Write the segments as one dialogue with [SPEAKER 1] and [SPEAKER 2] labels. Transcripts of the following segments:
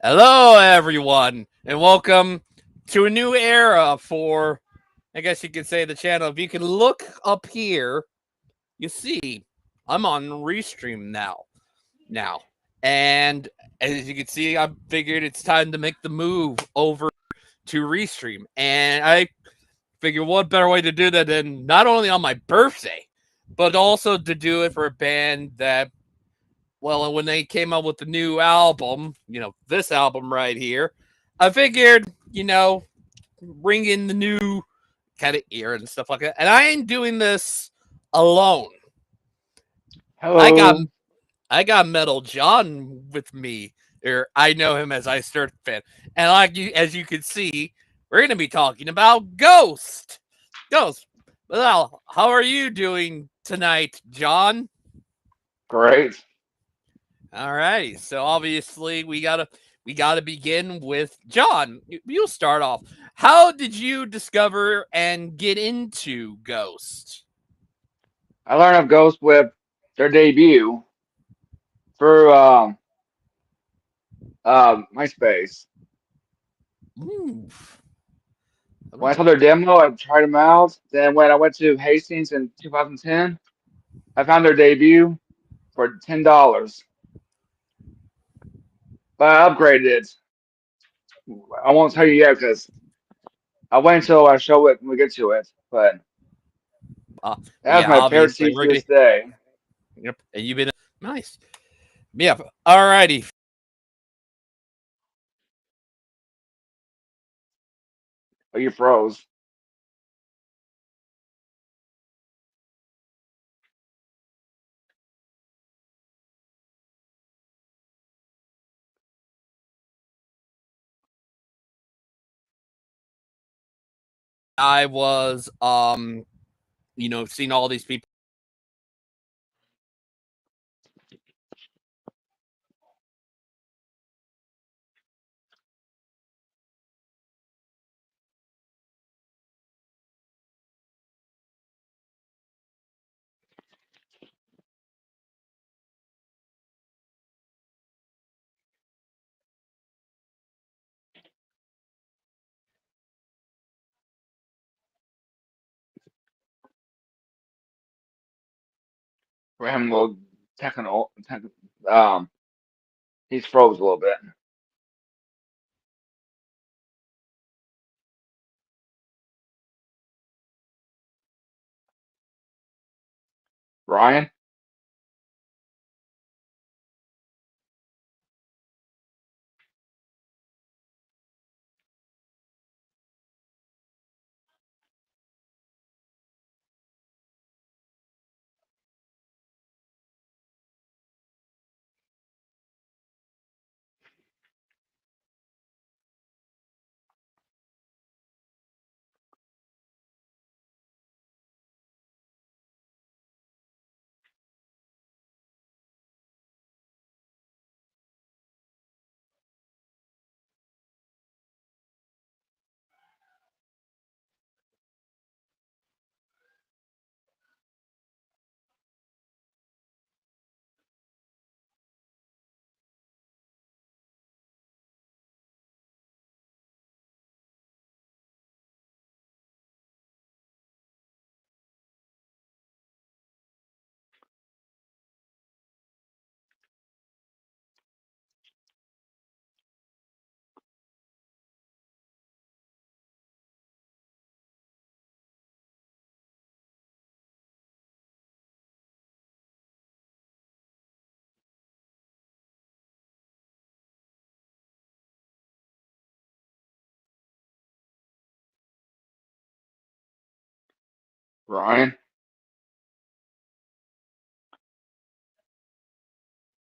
[SPEAKER 1] Hello, everyone, and welcome to a new era for, I guess you could say, the channel. If you can look up here, you see I'm on Restream now, and as you can see, I figured it's time to make the move over to Restream, and I figured what better way to do that than not only on my birthday, but also to do it for a band that, well, when they came out with the new album, this album right here, I figured, bring in the new kind of era and stuff like that. And I ain't doing this alone. I got
[SPEAKER 2] Hello.
[SPEAKER 1] I got Metal John with me. Or I know him as Ice Earth fan. And like you as you can see, we're gonna be talking about Ghost. Ghost. Well, how are you doing tonight, John?
[SPEAKER 2] Great.
[SPEAKER 1] All right. So obviously we gotta begin with John. You'll start off. How did you discover and get into Ghost?
[SPEAKER 2] I learned of Ghost with their debut through MySpace.
[SPEAKER 1] Ooh,
[SPEAKER 2] When I saw their demo, I tried them out. Then when I went to Hastings in 2010, I found their debut for $10. But I upgraded it. I won't tell you yet because I'll wait until I show it when we get to it. But
[SPEAKER 1] uh,
[SPEAKER 2] that's
[SPEAKER 1] yeah,
[SPEAKER 2] my favorite
[SPEAKER 1] obviously
[SPEAKER 2] seat
[SPEAKER 1] we're
[SPEAKER 2] to
[SPEAKER 1] gonna.
[SPEAKER 2] this day.
[SPEAKER 1] Yep, and you've been nice. Yep. All righty.
[SPEAKER 2] Oh, you froze.
[SPEAKER 1] I was seeing all these people.
[SPEAKER 2] We're having a little um, he's froze a little bit. Ryan? Ryan?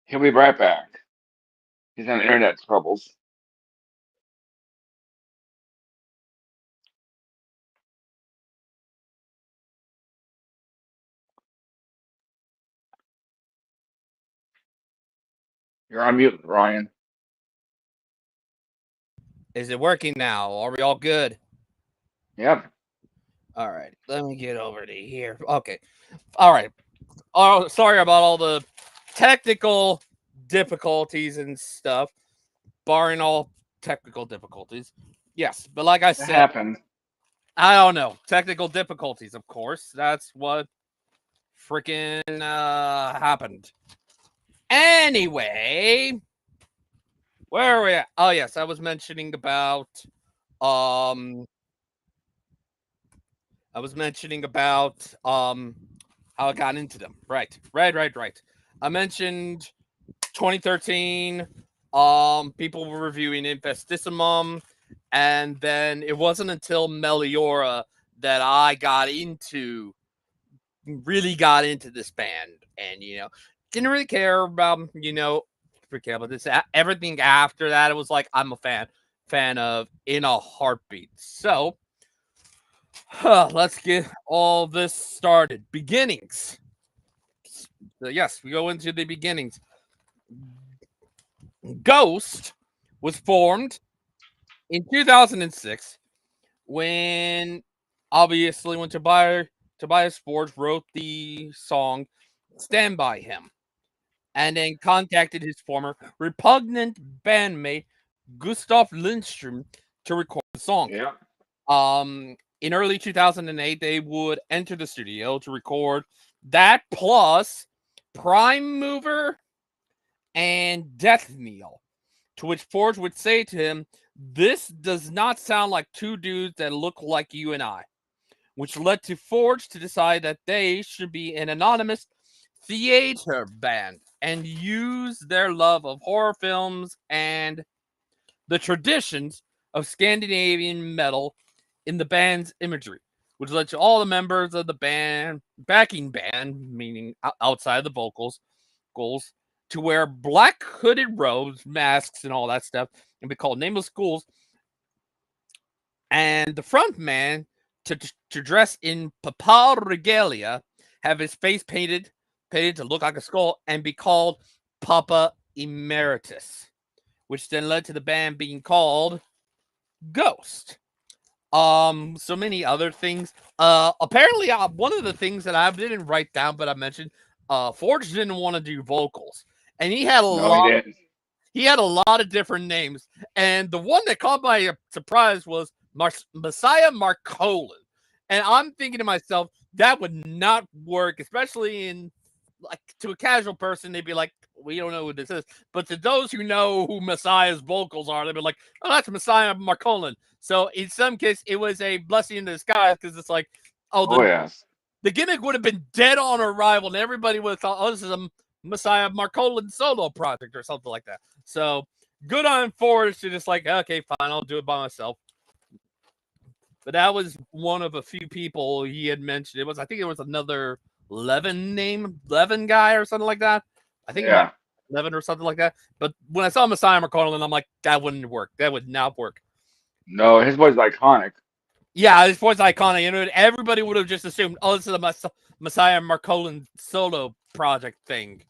[SPEAKER 2] He'll be right back. He's having internet troubles. You're on mute, Ryan.
[SPEAKER 1] Is it working now? Are we all good?
[SPEAKER 2] Yep.
[SPEAKER 1] All right. Let me get over to here. Okay. All right. Oh, sorry about all the technical difficulties and stuff. barring all technical difficulties. Yes, but like I
[SPEAKER 2] It
[SPEAKER 1] said,
[SPEAKER 2] happened.
[SPEAKER 1] I don't know. Technical difficulties, of course. That's what freaking happened. Anyway, where are we at? Oh yes, I was mentioning about um how I got into them. Right. I mentioned 2013 people were reviewing Infestissimum, and then it wasn't until Meliora that I got into this band, and didn't really care about this. Everything after that, it was like I'm a fan of In a Heartbeat. So let's get all this started. Beginnings. So yes, we go into the beginnings. Ghost was formed in 2006 when obviously when Tobias Forge wrote the song Stand By Him, and then contacted his former repugnant bandmate Gustav Lindstrom to record the song.
[SPEAKER 2] Yeah.
[SPEAKER 1] In early 2008, they would enter the studio to record that plus Prime Mover and Death Kneel. To which Forge would say to him, "This does not sound like two dudes that look like you and I," which led to Forge to decide that they should be an anonymous theater band and use their love of horror films and the traditions of Scandinavian metal in the band's imagery, which led to all the members of the backing band, meaning outside the vocals, goals, to wear black hooded robes, masks, and all that stuff, and be called nameless ghouls. And the front man to dress in papal regalia, have his face painted to look like a skull, and be called Papa Emeritus, which then led to the band being called Ghost. So many other things. Apparently, one of the things that I didn't write down, but I mentioned, Forge didn't want to do vocals, and
[SPEAKER 2] No, he didn't.
[SPEAKER 1] he had a lot of different names, and the one that caught my surprise was Messiah Marcolin, and I'm thinking to myself that would not work, especially in like to a casual person. They'd be like, "We don't know who this is," but to those who know who Messiah's vocals are, they'd be like, "Oh, that's Messiah Marcolin." So in some case, it was a blessing in disguise because it's like, oh,
[SPEAKER 2] Oh yes.
[SPEAKER 1] the gimmick would have been dead on arrival, and everybody would have thought, "Oh, this is a Messiah Marcolin solo project or something like that." So good on Forrest to just like, okay, fine, I'll do it by myself. But that was one of a few people he had mentioned. I think it was another Levin guy or something like that. I think it might
[SPEAKER 2] Yeah.
[SPEAKER 1] be Levin or something like that. But when I saw Messiah McConnell, I'm like, that wouldn't work. That would not work.
[SPEAKER 2] No, his voice is iconic.
[SPEAKER 1] Yeah, his voice iconic. Everybody would have just assumed, oh, this is a Messiah Marcolin solo project thing.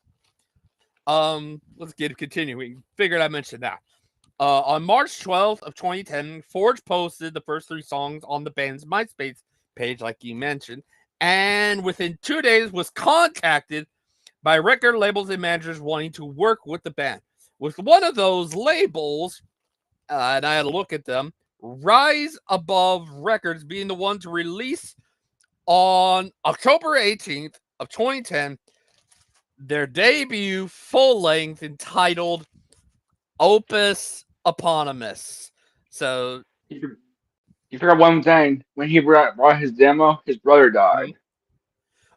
[SPEAKER 1] Let's get continuing. Figured I mentioned that. On March 12th of 2010, Forge posted the first three songs on the band's MySpace page, like you mentioned, and within 2 days was contacted by record labels and managers wanting to work with the band. With one of those labels, and I had a look at them, Rise Above Records being the one to release on October 18th of 2010 their debut full length entitled Opus Eponymous. So
[SPEAKER 2] You, you forgot one thing. When he brought his demo, his brother died.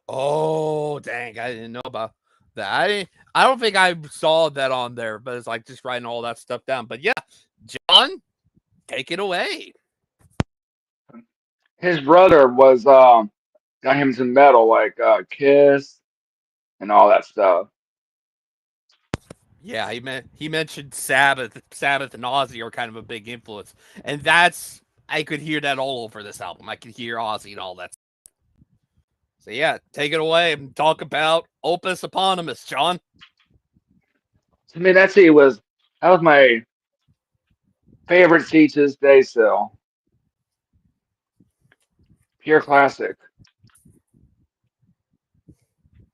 [SPEAKER 1] oh dang, I didn't know about that. I don't think I saw that on there, but it's like just writing all that stuff down. But yeah, John, take it away.
[SPEAKER 2] His brother was got him some metal like Kiss and all that stuff.
[SPEAKER 1] Yeah, he mentioned Sabbath and Ozzy are kind of a big influence, and that's I could hear that all over this album. I could hear Ozzy and all that. So yeah, take it away and talk about Opus Eponymous, John.
[SPEAKER 2] To me, that was my favorite seat to this day. Still, pure classic.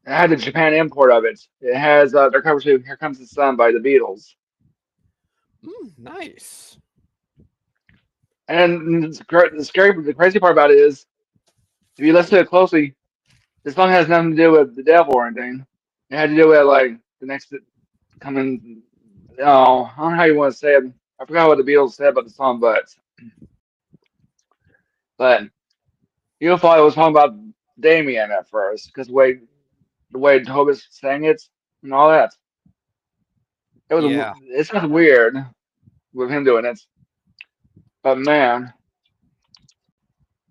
[SPEAKER 2] I had the Japan import of it. It has their cover to "Here Comes the Sun" by the Beatles.
[SPEAKER 1] Nice.
[SPEAKER 2] And the crazy part about it is, if you listen to it closely, the song has nothing to do with the devil or anything. It had to do with like the next coming. Oh, I don't know how you want to say it. I forgot what the Beatles said about the song, but you thought it was talking about Damien at first because the way Tobis sang it and all that.
[SPEAKER 1] Yeah.
[SPEAKER 2] It's just weird with him doing it. But man,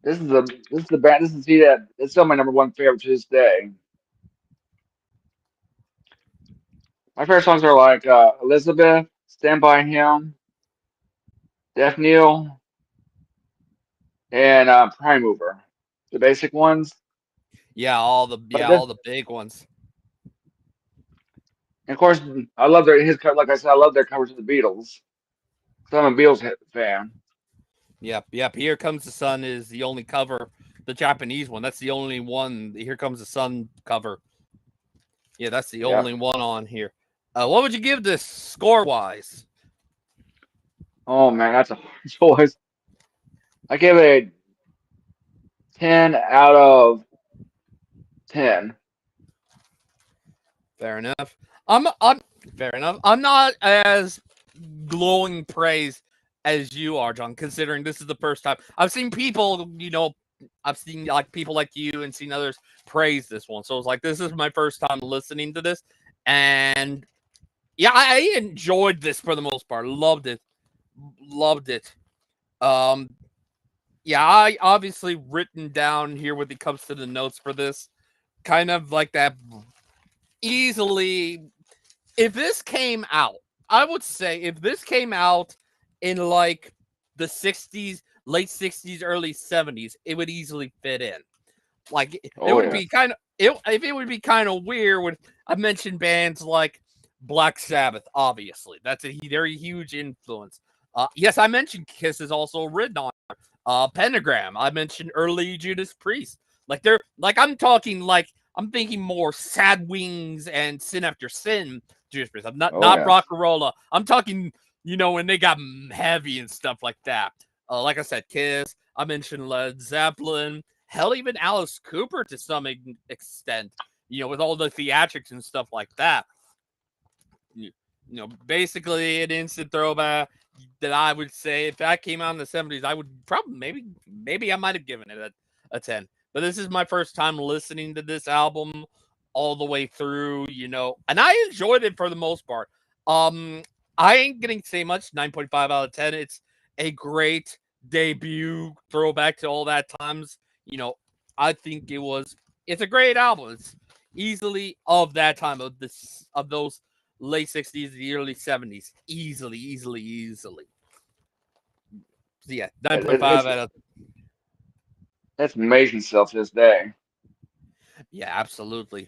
[SPEAKER 2] this is the band. This is see that it's still my number one favorite to this day. My favorite songs are like Elizabeth, Stand by Him, Death Kneel, and Prime Mover. The basic ones.
[SPEAKER 1] Yeah,
[SPEAKER 2] But
[SPEAKER 1] all the big ones.
[SPEAKER 2] and of course, I love like I said, I love their covers of the Beatles. 'Cause I'm a Beatles fan.
[SPEAKER 1] Yep. Here Comes the Sun is the only cover, the Japanese one. That's the only one. The Here Comes the Sun cover. Yeah, that's the
[SPEAKER 2] Yep.
[SPEAKER 1] only one on here. What would you give this score wise?
[SPEAKER 2] Oh man, that's a hard choice. I give it a 10 out of 10.
[SPEAKER 1] Fair enough. I'm fair enough. I'm not as glowing praise as you are, John, considering this is the first time I've seen people, I've seen like people like you and seen others praise this one. So it's like this is my first time listening to this. And yeah, I enjoyed this for the most part. Loved it. Loved it. Um yeah, I obviously written down here when it comes to the notes for this. Kind of like that easily if this came out, I would say if this came out in like the 60s, late 60s, early 70s, it would easily fit in. Like it
[SPEAKER 2] Oh
[SPEAKER 1] would
[SPEAKER 2] yeah.
[SPEAKER 1] be kind of if it would be kind of weird when I mentioned bands like Black Sabbath, obviously. That's a very huge influence. Yes, I mentioned Kiss is also written on Pentagram. I mentioned early Judas Priest. Like they're like I'm thinking more Sad Wings and Sin After Sin Judas Priest. I'm not
[SPEAKER 2] Oh
[SPEAKER 1] not
[SPEAKER 2] yes.
[SPEAKER 1] Rock'n'Rolla. I'm talking when they got heavy and stuff like that. Like I said, Kiss. I mentioned Led Zeppelin. Hell, even Alice Cooper to some extent. With all the theatrics and stuff like that. Basically an instant throwback that I would say if that came out in the 70s, I would probably maybe I might have given it a 10. But this is my first time listening to this album all the way through, and I enjoyed it for the most part. Um I ain't gonna say much, 9.5 out of 10. It's a great debut throwback to all that times. I think it's a great album. It's easily of that time of those late 60s, the early 70s. Easily. So yeah,
[SPEAKER 2] It,
[SPEAKER 1] 9.5
[SPEAKER 2] it's
[SPEAKER 1] out of
[SPEAKER 2] it's amazing stuff to this day.
[SPEAKER 1] yeah, absolutely.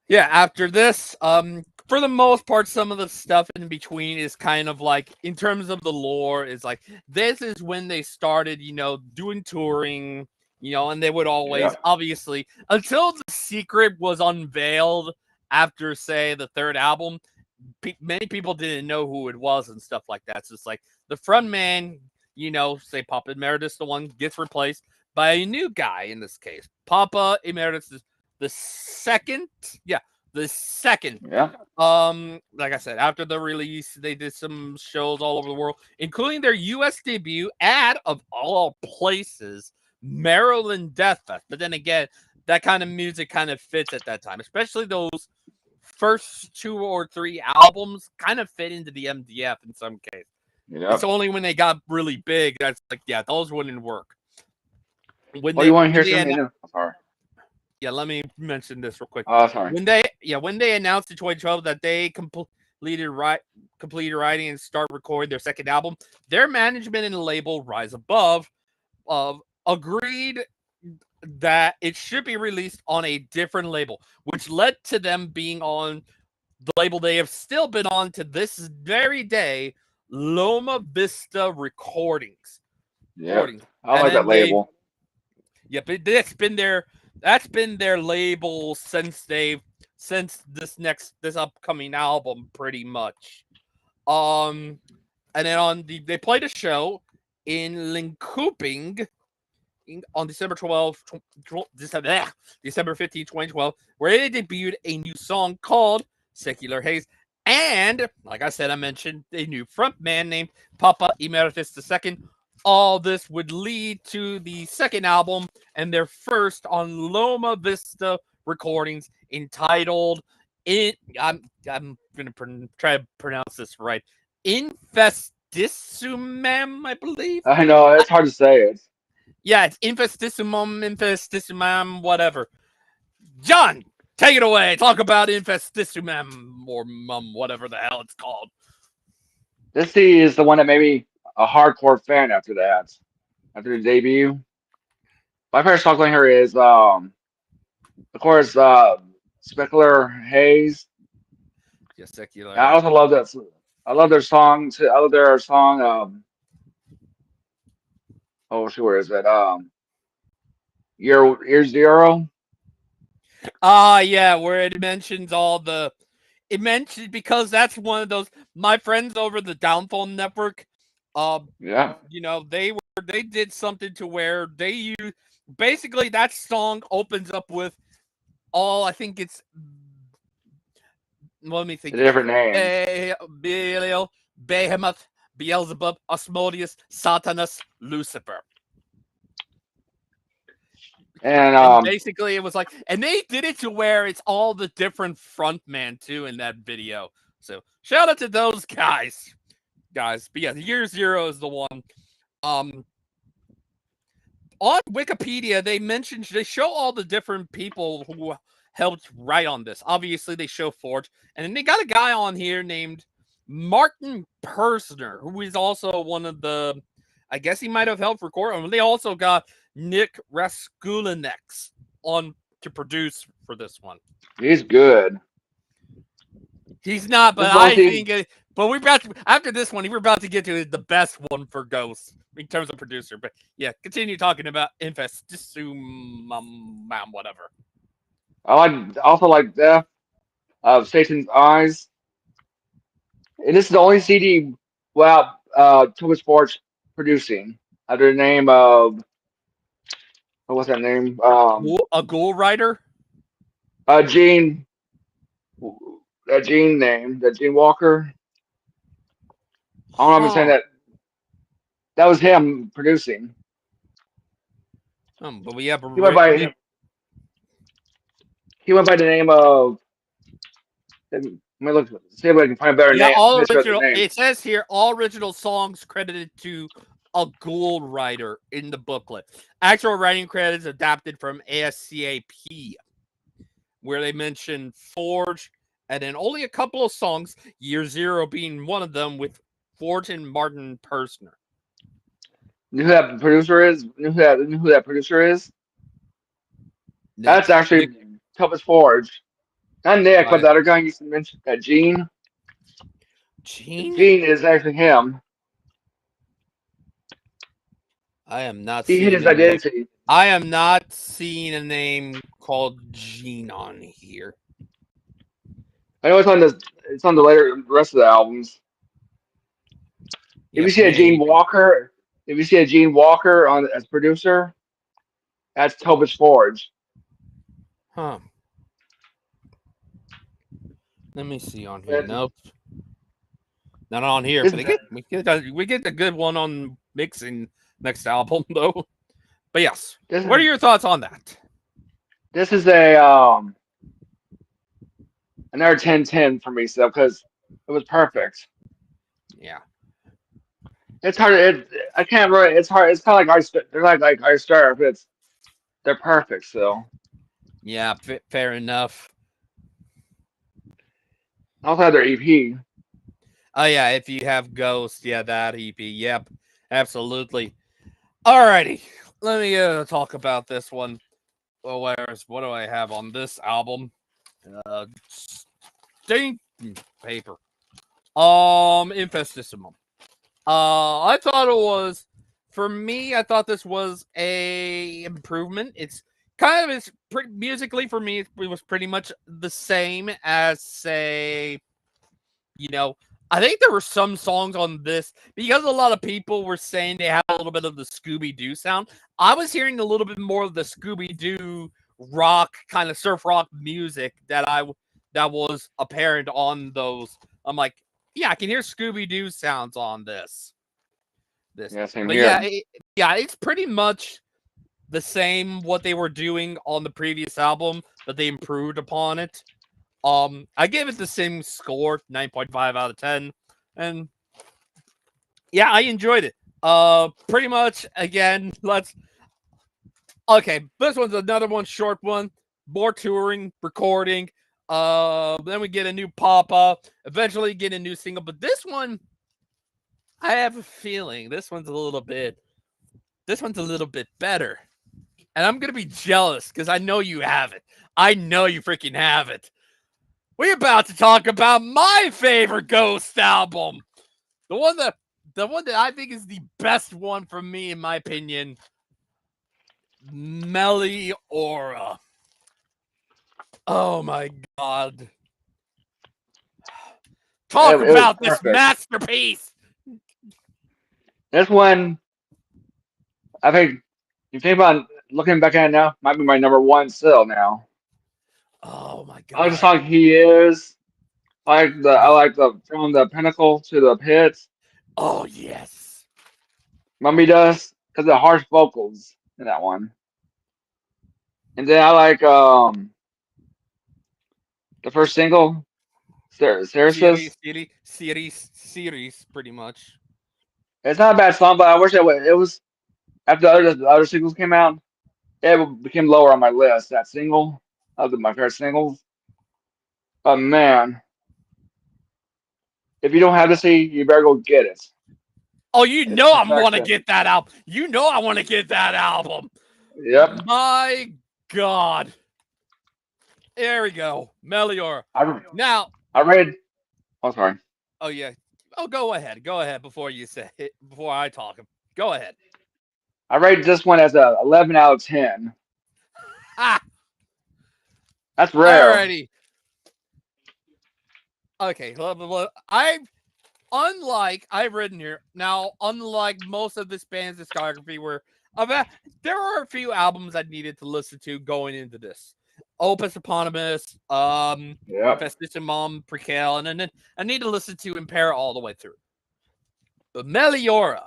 [SPEAKER 1] Yeah, after this, for the most part, some of the stuff in between is kind of like in terms of the lore, is like this is when they started, doing touring, and they would always
[SPEAKER 2] Yep.
[SPEAKER 1] obviously until the secret was unveiled after say the third album, many people didn't know who it was and stuff like that. So it's like the front man, say Papa Emeritus, the one gets replaced by a new guy in this case. Papa Emeritus is the second, yeah, the second.
[SPEAKER 2] Yeah.
[SPEAKER 1] Like I said, after the release, they did some shows all over the world, including their U.S. debut at, of all places, Maryland Death Fest. But then again, that kind of music kind of fits at that time, especially those first two or three albums kind of fit into the MDF in some case. It's
[SPEAKER 2] Yep.
[SPEAKER 1] only when they got really big that's like, yeah, those wouldn't work. When
[SPEAKER 2] Oh, you
[SPEAKER 1] they
[SPEAKER 2] want to
[SPEAKER 1] when
[SPEAKER 2] hear
[SPEAKER 1] they
[SPEAKER 2] something? No. Sorry.
[SPEAKER 1] yeah, let me mention this real quick.
[SPEAKER 2] Oh, sorry.
[SPEAKER 1] When they announced in 2012 that they completed writing and start recording their second album, their management and label Rise Above agreed that it should be released on a different label, which led to them being on the label they have still been on to this very day, Loma Vista Recordings.
[SPEAKER 2] Yep. I
[SPEAKER 1] And
[SPEAKER 2] like that
[SPEAKER 1] then they
[SPEAKER 2] label.
[SPEAKER 1] Yep, that's been their label since this upcoming album pretty much. And then they played a show in Linköping on December 15th, 2012, where they debuted a new song called Secular Haze. And, like I said, I mentioned a new frontman named Papa Emeritus II. All this would lead to the second album and their first on Loma Vista Recordings entitled I'm gonna try to pronounce this right. Infestisumam, I believe.
[SPEAKER 2] I know it's hard to say it.
[SPEAKER 1] Yeah, it's infestisumam, whatever. John, take it away. Talk about infestisumam or whatever the hell it's called.
[SPEAKER 2] This CD is the one that made me a hardcore fan after that. After the debut. My favorite song on here is of course Specular Haze.
[SPEAKER 1] Yeah, secular.
[SPEAKER 2] I also love that I love their song too. I love their song oh shoot, where is it? Year Zero.
[SPEAKER 1] Yeah, where it mentions all the. It mentioned because that's one of those. My friends over the Downfall Network,
[SPEAKER 2] Yeah.
[SPEAKER 1] they did something to where they use basically that song opens up with all I think it's let me
[SPEAKER 2] The
[SPEAKER 1] think here.
[SPEAKER 2] different names.
[SPEAKER 1] Belial, Behemoth, Beelzebub, Asmodeus, Satanus, Lucifer.
[SPEAKER 2] And
[SPEAKER 1] And basically it was like and they did it to where it's all the different frontman too in that video. So shout out to those guys. Guys. But yeah, Year Zero is the one. Um on Wikipedia, they show all the different people who helped write on this. Obviously, they show Forge, and then they got a guy on here named Martin Persner, who is also one of the. I guess he might have helped record. And they also got Nick Raskulinex on to produce for this one.
[SPEAKER 2] he's good.
[SPEAKER 1] He's not,
[SPEAKER 2] This
[SPEAKER 1] but
[SPEAKER 2] is the only
[SPEAKER 1] I
[SPEAKER 2] CD.
[SPEAKER 1] think. But we're about to after this one. We're about to get to the best one for Ghost in terms of producer. But yeah, continue talking about Infestisum, whatever.
[SPEAKER 2] I also like Death of Satan's Eyes. And this is the only CD without Thomas Forge producing under the name of what's that name?
[SPEAKER 1] A ghoul writer.
[SPEAKER 2] Gene that Gene name, that Gene Walker. I don't know if I'm saying
[SPEAKER 1] Huh.
[SPEAKER 2] that. That was him producing.
[SPEAKER 1] But we have
[SPEAKER 2] He went
[SPEAKER 1] Nick.
[SPEAKER 2] by he went by the name of. Let me look. See if I can find a better
[SPEAKER 1] Yeah,
[SPEAKER 2] name.
[SPEAKER 1] all
[SPEAKER 2] Picture of the
[SPEAKER 1] original.
[SPEAKER 2] name.
[SPEAKER 1] It says here all original songs credited to a ghoul writer in the booklet. Actual writing credits adapted from ASCAP, where they mention Forge, and then only a couple of songs, Year Zero being one of them, with Forge and Martin Persner.
[SPEAKER 2] You know who that producer is? You know who that producer is? That's
[SPEAKER 1] Nick,
[SPEAKER 2] actually Thomas Forge. Not Nick, but
[SPEAKER 1] right?
[SPEAKER 2] the other guy you mentioned, that Gene.
[SPEAKER 1] Gene?
[SPEAKER 2] Gene is actually him.
[SPEAKER 1] I am not
[SPEAKER 2] He hid
[SPEAKER 1] seeing
[SPEAKER 2] his
[SPEAKER 1] a name.
[SPEAKER 2] identity.
[SPEAKER 1] I am not seeing a name called Gene on here.
[SPEAKER 2] I know it's on the later rest of the albums. If
[SPEAKER 1] Yeah,
[SPEAKER 2] you see a Gene
[SPEAKER 1] maybe.
[SPEAKER 2] Walker, if you see a Gene Walker on as producer, that's Thomas Forge.
[SPEAKER 1] Huh. Let me see on here.
[SPEAKER 2] But
[SPEAKER 1] Nope. Not on here.
[SPEAKER 2] this
[SPEAKER 1] But we get the good one on mixing next album though. But yes.
[SPEAKER 2] this
[SPEAKER 1] What are
[SPEAKER 2] is
[SPEAKER 1] your thoughts on that?
[SPEAKER 2] this is a another 10/10 for me, so because it was perfect.
[SPEAKER 1] Yeah.
[SPEAKER 2] It's hard. I can't really. It's hard. It's kind of like they're like our star, but they're perfect. So
[SPEAKER 1] Yeah, fair enough.
[SPEAKER 2] I also have their EP.
[SPEAKER 1] Oh yeah, if you have Ghost, yeah, that EP. Yep. Absolutely. Alrighty. Let me talk about this one. Well, what do I have on this album? Stink paper. Infestissimum. I thought it was for me. I thought this was a improvement. It's kind of it's pretty musically for me. It was pretty much the same as say, you know, I think there were some songs on this because a lot of people were saying they have a little bit of the Scooby Doo sound. I was hearing a little bit more of the Scooby Doo rock kind of surf rock music that was apparent on those. I'm like, yeah, I can hear Scooby Doo sounds on this.
[SPEAKER 2] Yeah, same
[SPEAKER 1] But yeah,
[SPEAKER 2] here.
[SPEAKER 1] it's pretty much the same what they were doing on the previous album, but they improved upon it. I gave it the same score, 9.5 out of 10. And yeah, I enjoyed it. Pretty much again, this one's another one, short one, more touring, recording. Then we get a new pop-up, eventually get a new single, but this one I have a feeling this one's a little bit better. And I'm gonna be jealous because I know you have it. I know you freaking have it. We're about to talk about my favorite Ghost album. The one that I think is the best one for me, in my opinion. Meliora. Oh my god. Talk
[SPEAKER 2] It was
[SPEAKER 1] about this
[SPEAKER 2] perfect.
[SPEAKER 1] masterpiece.
[SPEAKER 2] This one, I think, you think about looking back at it now, might be my number one still now.
[SPEAKER 1] Oh my
[SPEAKER 2] I like the
[SPEAKER 1] god.
[SPEAKER 2] song "He Is." I like the from the pinnacle to the pits.
[SPEAKER 1] Oh yes.
[SPEAKER 2] Mummy Dust because of the harsh vocals in that one. And then I like the first single, Ceresis.
[SPEAKER 1] Series, pretty much.
[SPEAKER 2] It's not a bad song, but I wish it was after the other singles came out. It became lower on my list. That single, my favorite singles. But man, if you don't have the CD, you better go get it.
[SPEAKER 1] Oh, you
[SPEAKER 2] It's
[SPEAKER 1] know I want to
[SPEAKER 2] perfection.
[SPEAKER 1] get that album. You know I want to get that album.
[SPEAKER 2] Yep.
[SPEAKER 1] My god. There we go. Melior.
[SPEAKER 2] I
[SPEAKER 1] Now,
[SPEAKER 2] I read. Oh, sorry.
[SPEAKER 1] oh yeah. Oh, go ahead. Go ahead before you say it, before I talk. Go ahead.
[SPEAKER 2] I rated this one as a 11 out of 10.
[SPEAKER 1] Ah,
[SPEAKER 2] That's rare.
[SPEAKER 1] alrighty. Okay. I I've written here now. Unlike most of this band's discography, where about there were a few albums I needed to listen to going into this. Opus Eponymous,
[SPEAKER 2] Yep.
[SPEAKER 1] Infestissumam, Prequel, and then I need to listen to Impera all the way through. But Meliora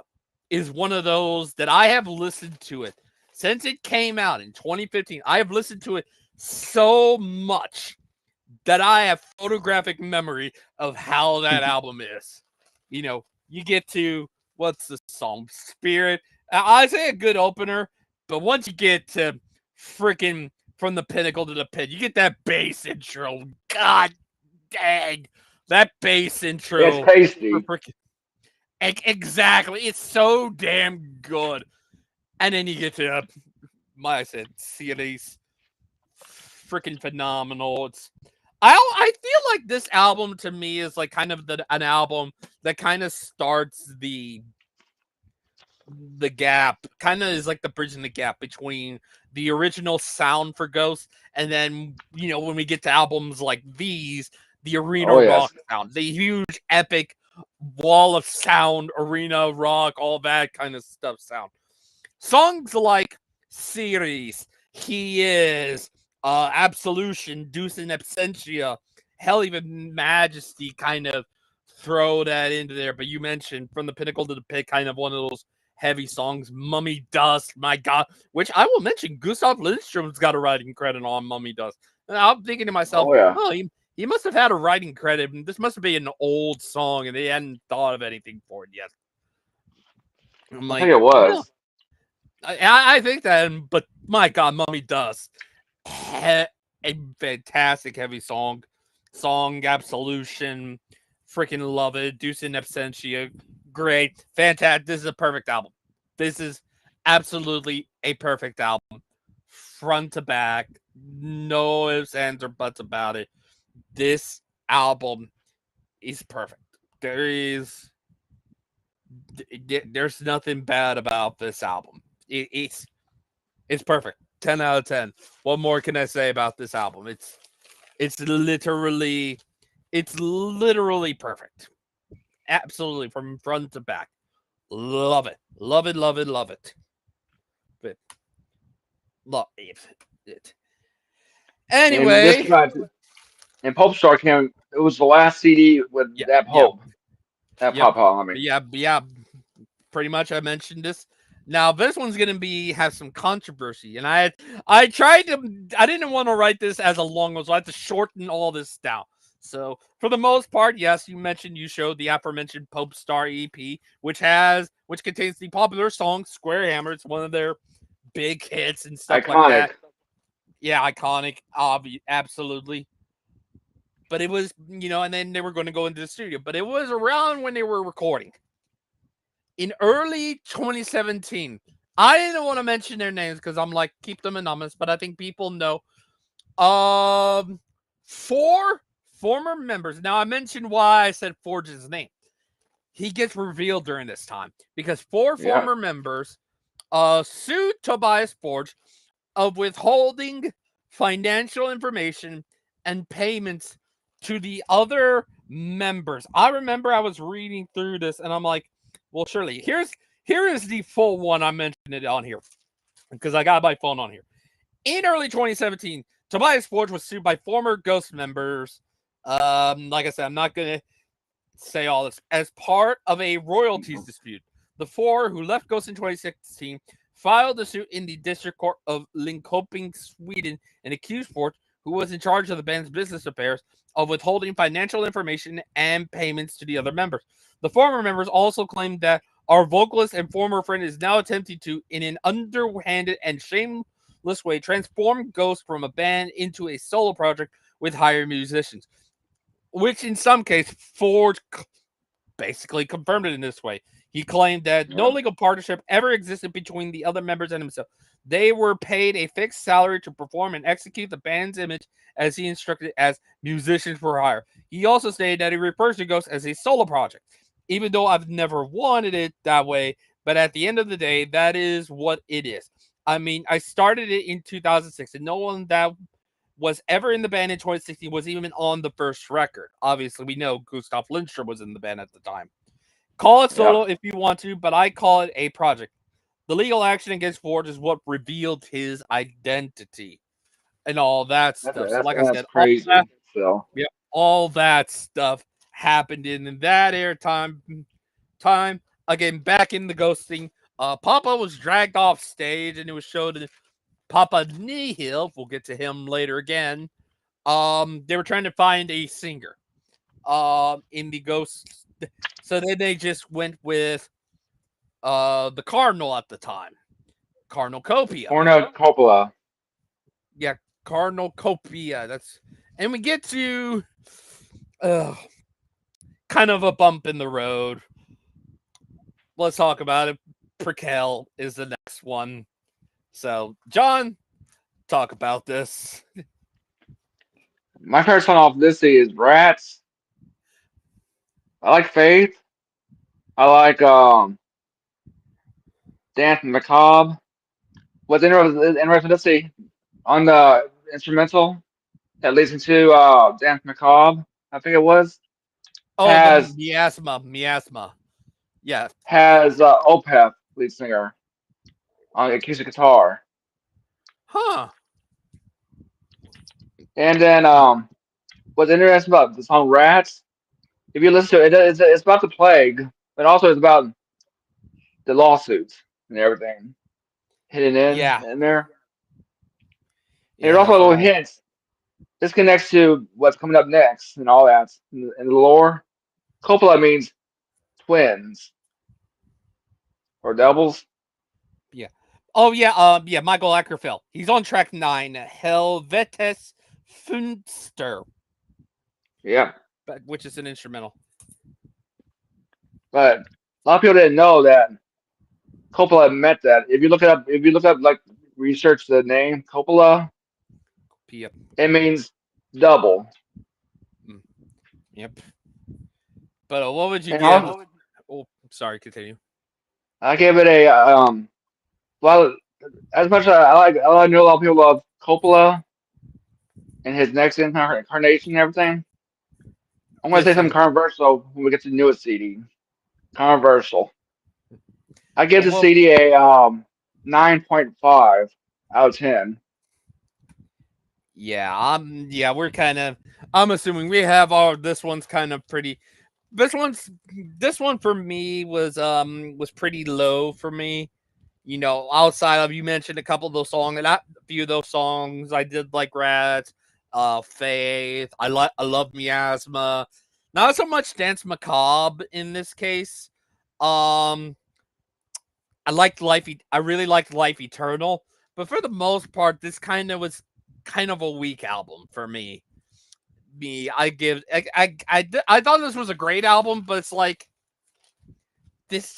[SPEAKER 1] is one of those that I have listened to it since it came out in 2015. I have listened to it so much that I have photographic memory of how that album is. You know, you get to what's the song? Spirit. I say a good opener, but once you get to freaking from the pinnacle to the pit, you get that bass intro. God dang. That bass
[SPEAKER 2] It's
[SPEAKER 1] intro for
[SPEAKER 2] tasty.
[SPEAKER 1] freaking exactly. It's so damn good. And then you get to I said series freaking phenomenal. I feel like this album to me is like kind of an album that kind of starts the gap, kind of is like the bridge in the gap between the original sound for Ghost and then when we get to albums like these, the arena
[SPEAKER 2] Oh
[SPEAKER 1] rock
[SPEAKER 2] yes.
[SPEAKER 1] sound, the huge epic wall of sound, arena rock, all that kind of stuff sound. Songs like Series, He Is, Absolution, Deuce in Absentia, hell, even Majesty kind of throw that into there. But you mentioned From the Pinnacle to the Pit, kind of one of those heavy songs. Mummy Dust, my God, which I will mention, Gustav Lindstrom's got a writing credit on Mummy Dust. And I'm thinking to myself,
[SPEAKER 2] Oh yeah.
[SPEAKER 1] oh, he must have had a writing credit. This must be an old song, and they hadn't thought of anything for it yet. I'm
[SPEAKER 2] I think
[SPEAKER 1] like,
[SPEAKER 2] it
[SPEAKER 1] well,
[SPEAKER 2] was.
[SPEAKER 1] I think that, but my God, Mummy Dust, a fantastic heavy song Absolution, freaking love it. Deuce in Absentia, great, fantastic. This is a perfect album. This is absolutely a perfect album, front to back, no ifs, ands, or buts about it. This album is perfect. There's nothing bad about this album. It's perfect. 10 out of 10. What more can I say about this album? It's literally perfect. absolutely from front to back. Love it, love it, love it, love it. But love it.
[SPEAKER 2] And this
[SPEAKER 1] Anyway,
[SPEAKER 2] came out, and Pope Star came. It was the last CD with
[SPEAKER 1] yeah,
[SPEAKER 2] that
[SPEAKER 1] yeah,
[SPEAKER 2] Pope, that
[SPEAKER 1] yep,
[SPEAKER 2] Papa. I mean,
[SPEAKER 1] yeah, yeah. Pretty much, I mentioned this. Now this one's gonna be have some controversy, and I tried to I didn't want to write this as a long one, so I had to shorten all this down. So for the most part, yes, you mentioned you showed the aforementioned Pope Star EP, which contains the popular song Square Hammer. It's one of their big hits and stuff like that.
[SPEAKER 2] iconic.
[SPEAKER 1] Yeah, iconic, absolutely. But it was, and then they were going to go into the studio. But it was around when they were recording in early 2017. I didn't want to mention their names because I'm like, keep them anonymous, but I think people know. Um, four former members. Now I mentioned why I said Forge's name. He gets revealed during this time because four
[SPEAKER 2] Yeah,
[SPEAKER 1] former members sued Tobias Forge of withholding financial information and payments to the other members. I remember I was reading through this and I'm like, well, surely here is the full one. I mentioned it on here because I got my phone on here. In early 2017, Tobias Forge was sued by former Ghost members. Like I said, I'm not gonna say all this as part of a royalties dispute. The four who left Ghost in 2016 filed a suit in the District Court of Linköping, Sweden, and accused Forge, who was in charge of the band's business affairs, of withholding financial information and payments to the other members. The former members also claimed that our vocalist and former friend is now attempting to, in an underhanded and shameless way, transform Ghost from a band into a solo project with hired musicians, which in some case Forge basically confirmed it in this way. He claimed that no
[SPEAKER 2] yeah,
[SPEAKER 1] legal partnership ever existed between the other members and himself. They were paid a fixed salary to perform and execute the band's image as he instructed as musicians for hire. He also stated that he refers to Ghost as a solo project, even though I've never wanted it that way. But at the end of the day, that is what it is. I mean, I started it in 2006, and no one that was ever in the band in 2016 was even on the first record. Obviously, we know Gustav Lindstrom was in the band at the time. Call it
[SPEAKER 2] yeah.
[SPEAKER 1] solo if you want to, but I call it a project. The legal action against Forge is what revealed his identity and all that stuff. So, like I
[SPEAKER 2] That's
[SPEAKER 1] said, all that,
[SPEAKER 2] crazy. So
[SPEAKER 1] yeah, all that stuff happened in that time. Again, back in the ghosting, Papa was dragged off stage and it was showed Papa Nihil. We'll get to him later again. They were trying to find a singer in the ghost, so then they just went with the Cardinal at the time, Cardinal Copia.
[SPEAKER 2] Coppola.
[SPEAKER 1] Yeah, Cardinal Copia. That's and we get to uh, kind of a bump in the road. Let's talk about it. Prequel is the next one. So, John, talk about this.
[SPEAKER 2] My favorite song off this CD is Rats. I like Faith. I like Dance Macabre. What's interesting, let's see, on the instrumental that leads into Dance Macabre, I think it was,
[SPEAKER 1] Oh, the
[SPEAKER 2] has
[SPEAKER 1] miasma. Yeah.
[SPEAKER 2] Opeth lead singer on acoustic guitar.
[SPEAKER 1] Huh.
[SPEAKER 2] And then what's interesting about the song Rats, if you listen to it, it's about the plague, but also it's about the lawsuits and everything hidden
[SPEAKER 1] Yeah.
[SPEAKER 2] in there. And there's
[SPEAKER 1] Yeah.
[SPEAKER 2] also little
[SPEAKER 1] So
[SPEAKER 2] hints. This connects to what's coming up next and all that in the lore. Coppola means twins or doubles.
[SPEAKER 1] yeah. Oh yeah. Yeah. Michael Ackerfeld. He's on track 9. Helvetes Funster,
[SPEAKER 2] Yeah.
[SPEAKER 1] which is an instrumental.
[SPEAKER 2] But a lot of people didn't know that Coppola meant that. If you look up like research the name Coppola,
[SPEAKER 1] Yep.
[SPEAKER 2] it means double.
[SPEAKER 1] Mm, yep. But what would you
[SPEAKER 2] And
[SPEAKER 1] give?
[SPEAKER 2] also,
[SPEAKER 1] Oh, sorry. Continue.
[SPEAKER 2] I gave it a well, as much as I know a lot of people love Coppola and his next incarnation and everything. I'm gonna
[SPEAKER 1] Yes,
[SPEAKER 2] say something
[SPEAKER 1] sir.
[SPEAKER 2] controversial when we get to the newest CD. Controversial. I give the
[SPEAKER 1] Well,
[SPEAKER 2] CD a 9.5 out of 10.
[SPEAKER 1] yeah, we're kind of. I'm assuming we have all. This one's kind of pretty. This one's this one for me was pretty low for me. You know, outside of you mentioned a couple of those songs, and a few of those songs I did like Rats, Faith. I love Miasma. Not so much Dance Macabre in this case. Um, I liked Life. I really liked Life Eternal, but for the most part, this kind of was kind of a weak album for me. I give. I thought this was a great album, but it's like this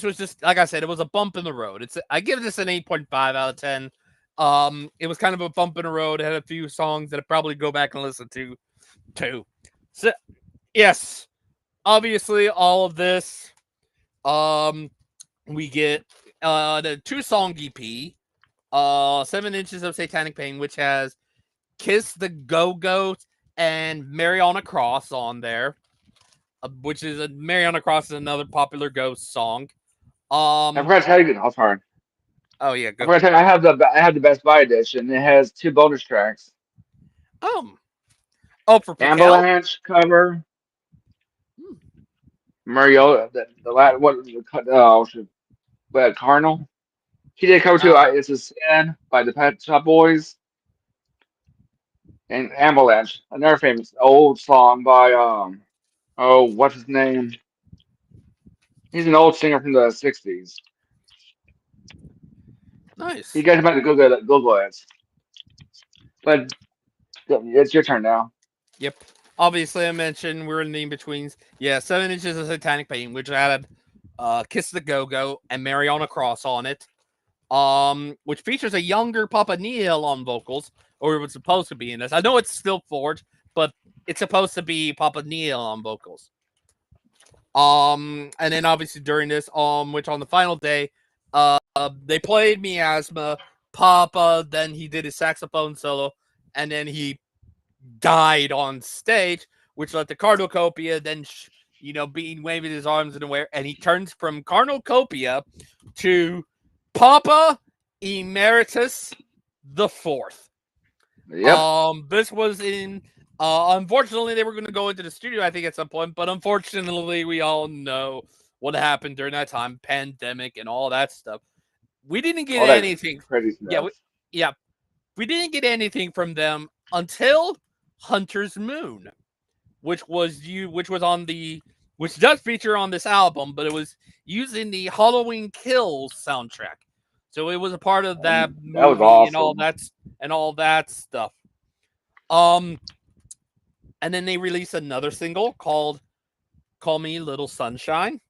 [SPEAKER 1] was just like I said, it was a bump in the road. I give this an 8.5 out of 10. It was kind of a bump in the road. It had a few songs that I probably go back and listen to too. So yes, obviously all of this. Um, we get the two song EP, 7 inches of Satanic Pain, which has Kiss the Go Goat and Mariana Cross on there, which is a Mariana Cross is another popular Ghost song.
[SPEAKER 2] I
[SPEAKER 1] Um,
[SPEAKER 2] forgot to tell you. Oh, sorry.
[SPEAKER 1] oh yeah,
[SPEAKER 2] I
[SPEAKER 1] go.
[SPEAKER 2] forgot to tell you. I have the Best Buy edition. It has two bonus tracks:
[SPEAKER 1] Um, oh for Patel.
[SPEAKER 2] Avalanche cover,
[SPEAKER 1] Hmm.
[SPEAKER 2] Mario, the lat what should Cardinal. He did cover two.
[SPEAKER 1] Oh,
[SPEAKER 2] It's a Sin by the Pet Shop Boys and Avalanche, another famous old song by what's his name? He's an old singer from the '60s. You
[SPEAKER 1] nice.
[SPEAKER 2] guys might Google it. But it's your turn now.
[SPEAKER 1] Yep. Obviously, I mentioned we're in the in betweens. Yeah, 7 inches of Satanic Pain, which had Kiss the Go Go and Mariana Cross on it. Which features a younger Papa Neil on vocals, or it was supposed to be in this. I know it's still Forge, but it's supposed to be Papa Neil on vocals. And then obviously during this, which on the final day, they played Miasma, Papa, then he did his saxophone solo, and then he died on stage, which led to Carnocopia, then being waving his arms in the air, and he turns from Carnocopia to Papa Emeritus the Fourth.
[SPEAKER 2] Yep.
[SPEAKER 1] This was in. Unfortunately, they were going to go into the studio, I think, at some point, but unfortunately, we all know what happened during that time, pandemic and all that stuff. We didn't get
[SPEAKER 2] All that
[SPEAKER 1] anything.
[SPEAKER 2] crazy
[SPEAKER 1] Yeah,
[SPEAKER 2] stuff.
[SPEAKER 1] yeah, we didn't get anything from them until Hunter's Moon, which was on the which does feature on this album, but it was using the Halloween Kills soundtrack. So it was a part of that
[SPEAKER 2] That was
[SPEAKER 1] movie
[SPEAKER 2] awesome.
[SPEAKER 1] and all that stuff. Um and then they released another single called Call Me Little Sunshine.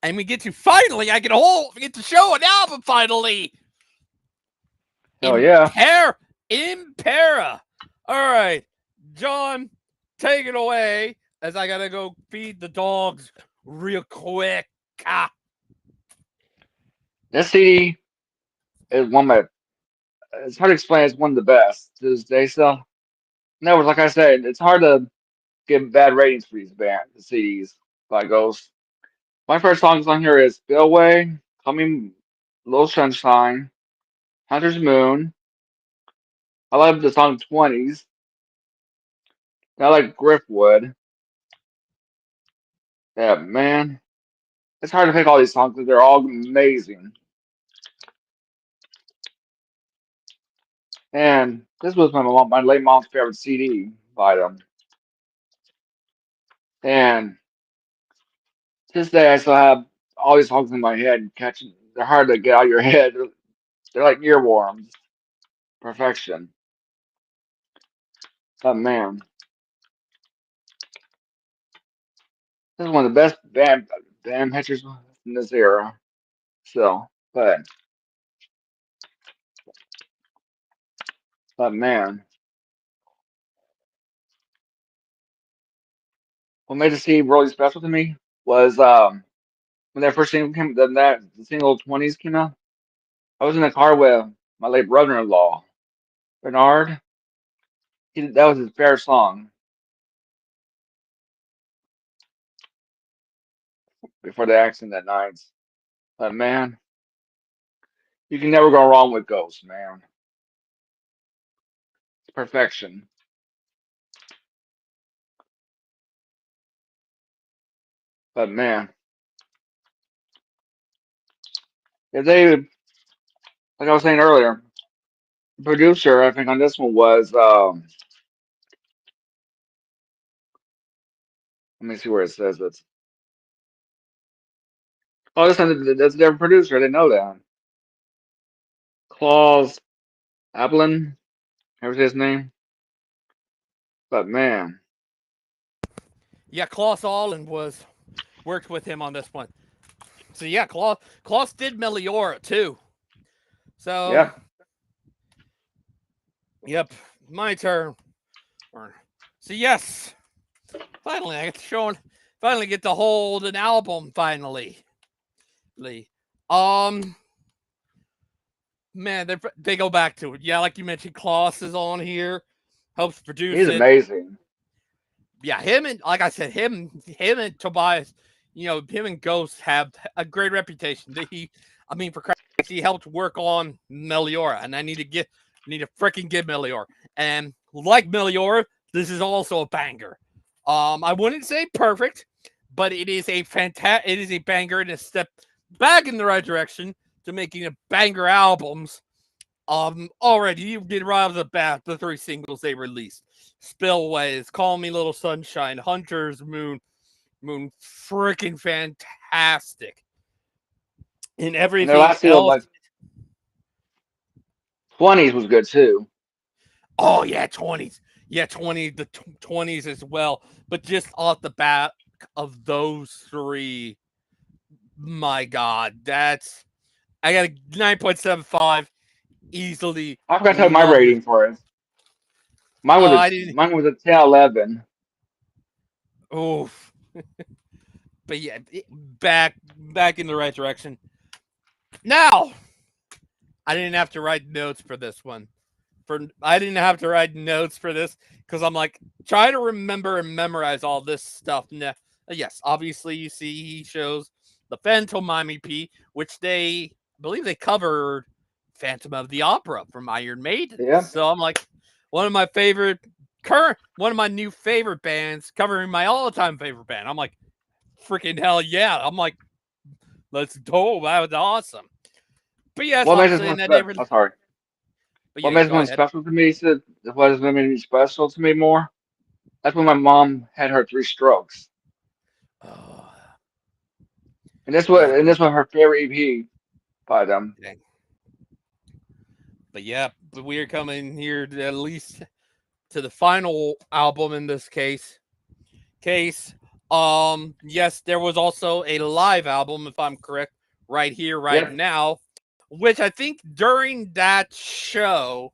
[SPEAKER 1] And we get to finally we get to show an album finally.
[SPEAKER 2] Hell yeah.
[SPEAKER 1] Impera. All right, John, take it away as I gotta go feed the dogs real quick. Ah.
[SPEAKER 2] This CD is one of my. It's hard to explain. It's one of the best to this day. So no, like I said, it's hard to give bad ratings for these the CDs by Ghost. My first songs on here is Spillway, Coming, Little Sunshine, Hunter's Moon. I love the song 20s. I like Griffwood. Yeah, man. It's hard to pick all these songs because they're all amazing. And this was my late mom's favorite CD by them. And to this day, I still have all these songs in my head. Catching, they're hard to get out of your head. They're like earworms. Perfection. But man, this is one of the best band pictures in this era. So, but man, what made the CD really special to me was when that first single came, the single 20s came out. I was in the car with my late brother-in-law, Bernard. That was his favorite song. before the accident that night. But man, you can never go wrong with Ghost, man. It's perfection. But man, if they, like I was saying earlier, the producer, I think on this one was, let me see where it says it. Oh, this one, that's a different producer. I didn't know that. Claus Ablin, ever say his name? But man,
[SPEAKER 1] Yeah, Klaus Allen was worked with him on this one. So yeah, Klaus did Meliora too. So
[SPEAKER 2] yep.
[SPEAKER 1] yep, my turn. So yes, finally I get to show. Finally get to hold an album. Finally, um, man, they go back to it. Yeah, like you mentioned, Klaus is on here, helps produce
[SPEAKER 2] He's
[SPEAKER 1] it.
[SPEAKER 2] amazing.
[SPEAKER 1] Yeah, him and like I said, him and Tobias, him and Ghost have a great reputation. I mean, for Christ, he helped work on Meliora, and need to freaking get Meliora. And like Meliora, this is also a banger. I wouldn't say perfect, but it is a banger and a step back in the right direction to making a banger albums. Already you did right off the bat the three singles they released: Spillways, Call Me Little Sunshine, Hunter's Moon, freaking fantastic. And
[SPEAKER 2] And their
[SPEAKER 1] everything
[SPEAKER 2] last single,
[SPEAKER 1] else,
[SPEAKER 2] like 20s, was good too.
[SPEAKER 1] oh yeah, 20s, yeah, 20s as well. But just off the bat of those three, my God, I got a 9.75 easily.
[SPEAKER 2] I forgot to tell you my
[SPEAKER 1] Love it.
[SPEAKER 2] rating for it.
[SPEAKER 1] I didn't.
[SPEAKER 2] Mine was a 10/11.
[SPEAKER 1] Oh, but yeah, back in the right direction. Now, I didn't have to write notes for this one. I didn't have to write notes for this because I'm like try to remember and memorize all this stuff. Yes, obviously you see he shows the Phantom EP, which I believe they covered Phantom of the Opera from Iron Maiden.
[SPEAKER 2] Yeah.
[SPEAKER 1] So I'm like one of my favorite one of my new favorite bands covering my all-time favorite band. I'm like freaking hell yeah. I'm like let's go. That was awesome. But yes,
[SPEAKER 2] What makes this
[SPEAKER 1] obviously,
[SPEAKER 2] one
[SPEAKER 1] and then
[SPEAKER 2] special? Oh, sorry.
[SPEAKER 1] but
[SPEAKER 2] What
[SPEAKER 1] yeah,
[SPEAKER 2] makes this
[SPEAKER 1] go
[SPEAKER 2] one
[SPEAKER 1] ahead.
[SPEAKER 2] special to me? Said what is going to be special to me more? That's when my mom had her three strokes,
[SPEAKER 1] Oh,
[SPEAKER 2] and
[SPEAKER 1] yep.
[SPEAKER 2] this was her favorite EP by them.
[SPEAKER 1] Dang. But yeah, but we are coming here to at least to the final album in this case. Yes, there was also a live album, if I'm correct, right here, right
[SPEAKER 2] Yep.
[SPEAKER 1] now, which I think during that show,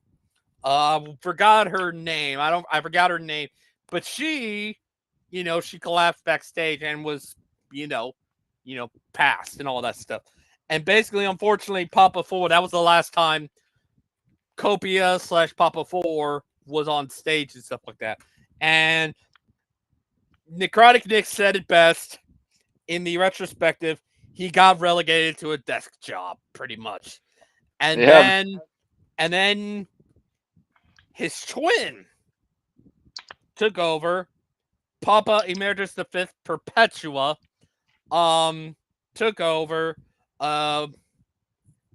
[SPEAKER 1] forgot her name. I forgot her name, but she collapsed backstage and was, you know, passed and all that stuff. And basically, unfortunately, Papa Four, that was the last time Copia slash Papa Four was on stage and stuff like that. And Necrotic Nick said it best in the retrospective. He got relegated to a desk job, pretty much. And
[SPEAKER 2] Yep.
[SPEAKER 1] then and then his twin took over. Papa Emeritus the Fifth Perpetua took over. Uh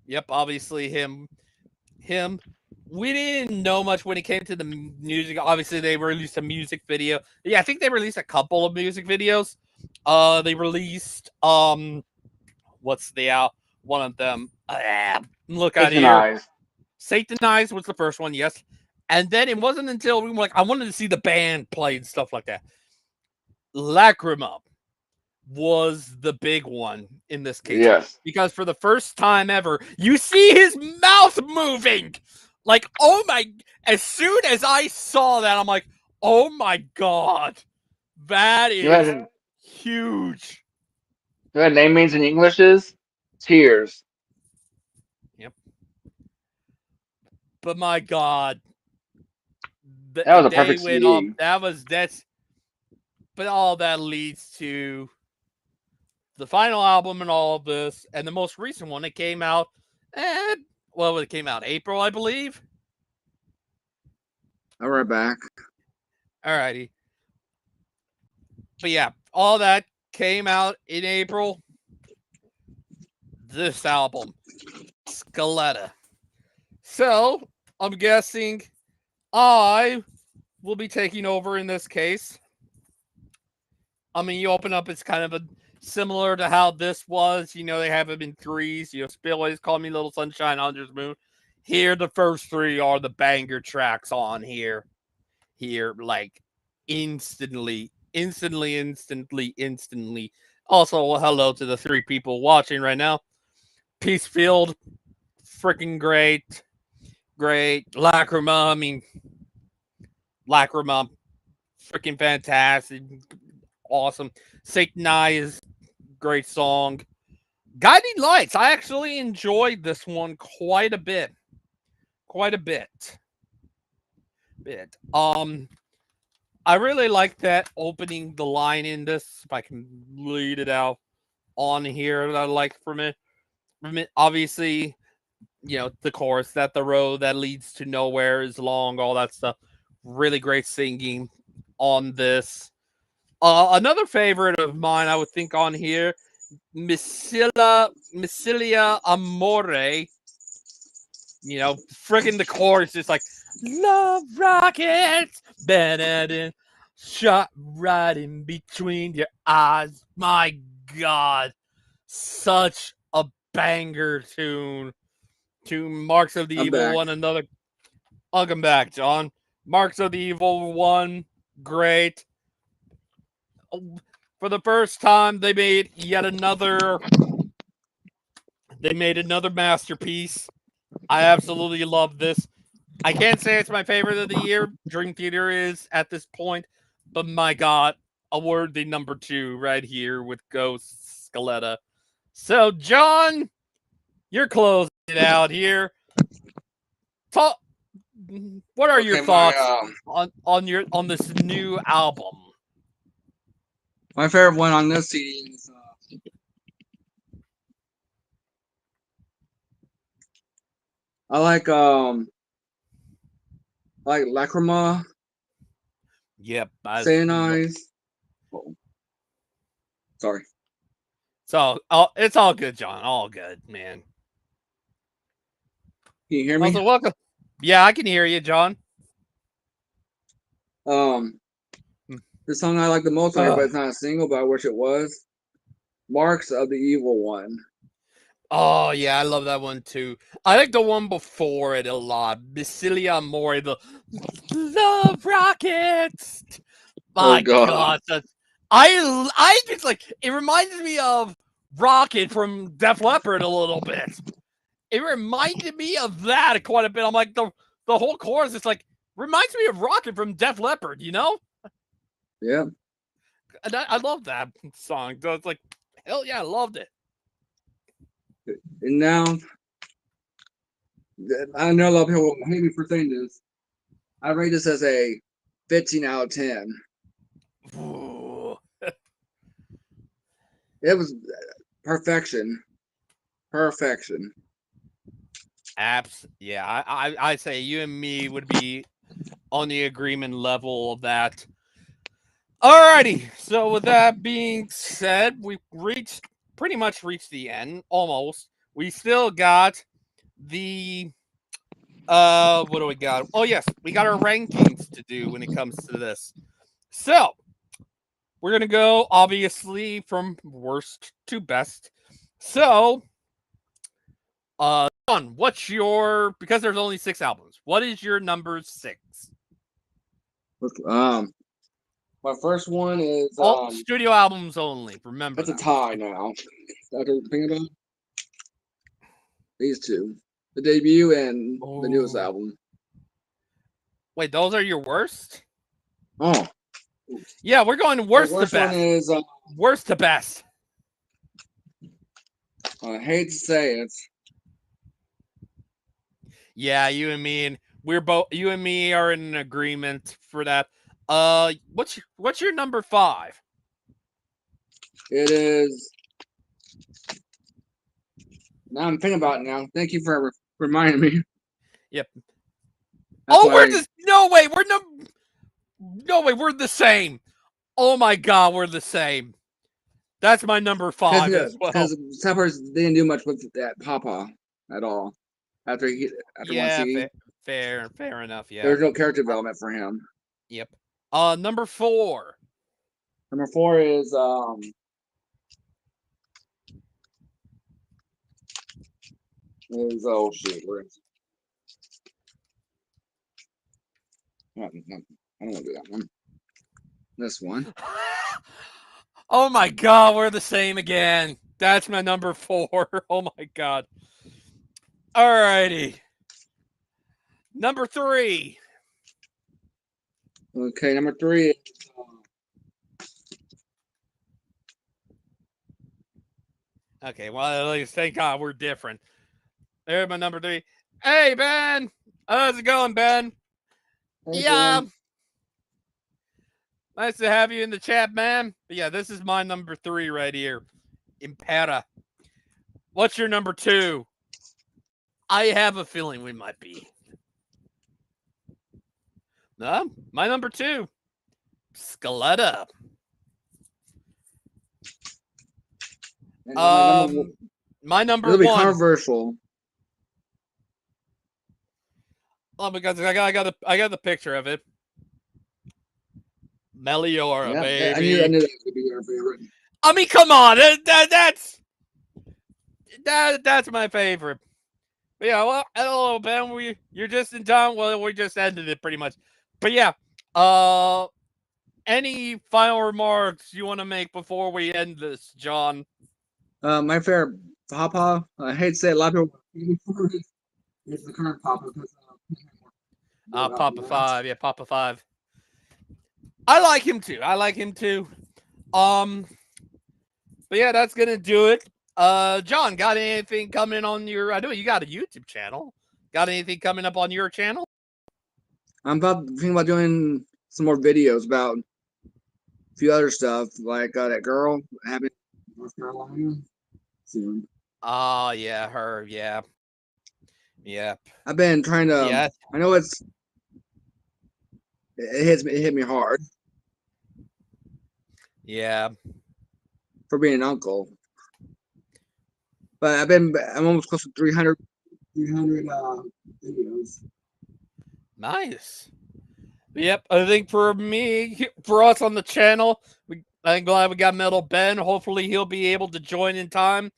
[SPEAKER 1] yep, obviously him. We didn't know much when it came to the music. Obviously, they released a music video. Yeah, I think they released a couple of music videos. They released what's the one of them? Look out
[SPEAKER 2] Satan
[SPEAKER 1] here.
[SPEAKER 2] Eyes.
[SPEAKER 1] Satanized was the first one, yes. And then it wasn't until we were like, I wanted to see the band play and stuff like that. Lacrima was the big one in this case
[SPEAKER 2] Yes.
[SPEAKER 1] because for the first time ever, you see his mouth moving. Like, oh my! As soon as I saw that, I'm like, oh my god, that
[SPEAKER 2] You know
[SPEAKER 1] is
[SPEAKER 2] what
[SPEAKER 1] huge.
[SPEAKER 2] that name means in English is tears.
[SPEAKER 1] Yep. But my god,
[SPEAKER 2] That was a
[SPEAKER 1] they
[SPEAKER 2] perfect
[SPEAKER 1] went on.
[SPEAKER 2] CD.
[SPEAKER 1] That's. But all that leads to the final album and all of this, and the most recent one. It came out, and well, it came out April, I believe.
[SPEAKER 3] I'll right back.
[SPEAKER 1] Alrighty, but yeah, all that came out in April. This album, Scaletta. So I'm guessing I will be taking over in this case. I mean, you open up, it's kind of a similar to how this was. You know, they have them in threes. You know, Spillways, Call Me Little Sunshine, Hunter's Moon. Here, the first three are the banger tracks on here. Here, like instantly. Also, hello to the three people watching right now. Peacefield, freaking great. Lacrima, I mean, Lacrima, freaking fantastic. Awesome. Satan Eye is great song. Guiding Lights, I actually enjoyed this one quite a bit. I really like that opening the line in this. If I can read it out on here, that I like from it. Obviously, you know, the chorus that the road that leads to nowhere is long, all that stuff. Really great singing on this. Another favorite of mine, I would think, on here, Missilia Amore. You know, friggin' the chorus is like, love rockets, Benedict, shot right in between your eyes. My God, such a banger tune. To Marks of the
[SPEAKER 3] I'm
[SPEAKER 1] Evil
[SPEAKER 3] back.
[SPEAKER 1] One, another. Welcome back, John. Marks of the Evil One, great. For the first time, they made another masterpiece. I absolutely love this. I can't say it's my favorite of the year. Dream Theater is at this point, but my God, a worthy number 2 right here with Ghost Scaletta. So, John, you're closing it out here. Talk. What are your thoughts on this new album?
[SPEAKER 3] My favorite one on this CD is I like Lacrima,
[SPEAKER 1] Yep,
[SPEAKER 3] Sand Eyes. Oh, sorry.
[SPEAKER 1] So it's all good, John. All good, man.
[SPEAKER 3] Can you hear me?
[SPEAKER 1] Also, welcome. Yeah, I can hear you, John.
[SPEAKER 3] The song I like the most on here, but it's not a single, but I wish it was. Marks of the Evil One.
[SPEAKER 1] Oh yeah, I love that one too. I like the one before it a lot. Basilia Mori, the Love Rockets. My God, I just like it reminds me of Rocket from Def Leppard a little bit. It reminded me of that quite a bit. I'm like the whole chorus is like reminds me of Rocket from Def Leppard, you know?
[SPEAKER 3] Yeah.
[SPEAKER 1] And I love that song. So it's like hell yeah, I loved it.
[SPEAKER 3] And now, I know a lot of people hate me for saying this. I rate this as a 15 out of 10.
[SPEAKER 1] Ooh.
[SPEAKER 3] It was perfection. Perfection.
[SPEAKER 1] Apps, yeah. I say you and me would be on the agreement level of that. Alrighty. So with that being said, we pretty much reached the end. Almost. We still got the what do we got? Oh yes, we got our rankings to do when it comes to this. So we're gonna go obviously from worst to best. So John, what's your, because there's only 6 albums, what is your number 6?
[SPEAKER 3] My first one is
[SPEAKER 1] All studio albums only. Remember
[SPEAKER 3] that's a tie now. After thinking about these two, the debut and the newest album.
[SPEAKER 1] Wait, those are your worst?
[SPEAKER 3] Oh,
[SPEAKER 1] yeah, we're going worst to best.
[SPEAKER 3] One is
[SPEAKER 1] worst to best.
[SPEAKER 3] I hate to say it.
[SPEAKER 1] Yeah, you and me are in an agreement for that. What's your number 5?
[SPEAKER 3] It is Now I'm thinking about it now. Thank you for reminding me.
[SPEAKER 1] Yep.
[SPEAKER 3] That's
[SPEAKER 1] We're
[SPEAKER 3] why-
[SPEAKER 1] just no way. No way. We're the same. Oh my God, we're the same. That's my number 5 as well.
[SPEAKER 3] Because Peppers didn't do much with that Papa at all. After one
[SPEAKER 1] Yeah,
[SPEAKER 3] CD,
[SPEAKER 1] fair enough. Yeah.
[SPEAKER 3] there's no character development for him.
[SPEAKER 1] Yep. Number 4.
[SPEAKER 3] Number 4 is oh shoot, where is it? No, I don't want to do that one. This one.
[SPEAKER 1] Oh my God, we're the same again. That's my number 4. Oh my God. Alrighty. Number 3.
[SPEAKER 3] Okay, number 3 is
[SPEAKER 1] Okay, well, at least thank God we're different. There's my number 3. Hey, Ben. How's it going, Ben? Yeah. Nice to have you in the chat, man. But yeah, this is my number 3 right here. Impera. What's your number 2? I have a feeling we might be. No, my number 2. Scaletta. My number
[SPEAKER 3] it'll be
[SPEAKER 1] 1.
[SPEAKER 3] controversial.
[SPEAKER 1] Oh, because I got the picture of it. Meliora, baby.
[SPEAKER 3] I knew that would be your favorite.
[SPEAKER 1] I mean, come on, that's my favorite. But yeah, well, hello, Ben. You're just in time. Well, we just ended it pretty much. But yeah, any final remarks you want to make before we end this, John?
[SPEAKER 3] My favorite Papa. I hate to say it, a lot of people. It's the current Papa.
[SPEAKER 1] Papa 5, yeah, Papa 5. I like him too. But yeah, that's gonna do it. John, got anything coming on your? I know you got a YouTube channel. Got anything coming up on your channel?
[SPEAKER 3] I'm thinking about doing some more videos about a few other stuff, like that girl having North Carolina soon.
[SPEAKER 1] Oh yeah, her, yeah.
[SPEAKER 3] I've been trying to.
[SPEAKER 1] Yeah.
[SPEAKER 3] I know it hit me hard.
[SPEAKER 1] Yeah.
[SPEAKER 3] For being an uncle. But I'm almost close to 300 videos.
[SPEAKER 1] Nice. Yep, I think for us on the channel, I'm glad we got Metal Ben. Hopefully he'll be able to join in time.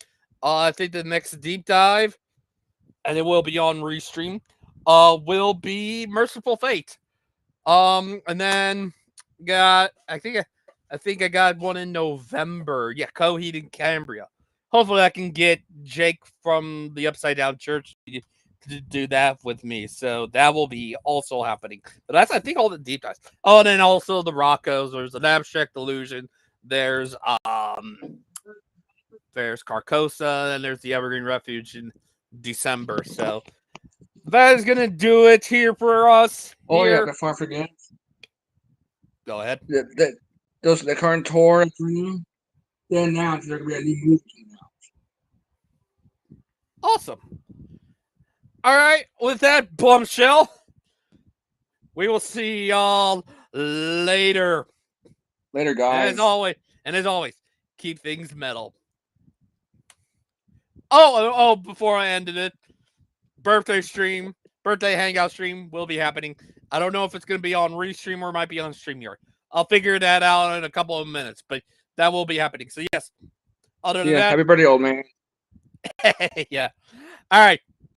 [SPEAKER 1] I think the next deep dive, and it will be on Restream, will be Merciful Fate. And then I think I got one in November. Yeah, Coheed and Cambria. Hopefully I can get Jake from the Upside Down Church to do that with me. So that will be also happening. But that's, I think, all the deep dives. Oh, and then also the Roccos. There's an Abstract Illusion. There's Carcosa, and there's the Evergreen Refuge in December. So that is gonna do it here for us.
[SPEAKER 3] Oh
[SPEAKER 1] here.
[SPEAKER 3] yeah, before I forget.
[SPEAKER 1] Go ahead.
[SPEAKER 3] The current tour they announced there's gonna be a new movie now.
[SPEAKER 1] Awesome. All right, with that bombshell, we will see y'all later.
[SPEAKER 3] Later, guys.
[SPEAKER 1] And as always, keep things metal. Oh, before I ended it, birthday hangout stream will be happening. I don't know if it's going to be on Restream or it might be on StreamYard. I'll figure that out in a couple of minutes, but that will be happening. So yes, other than that,
[SPEAKER 3] happy birthday, old man.
[SPEAKER 1] yeah. All right.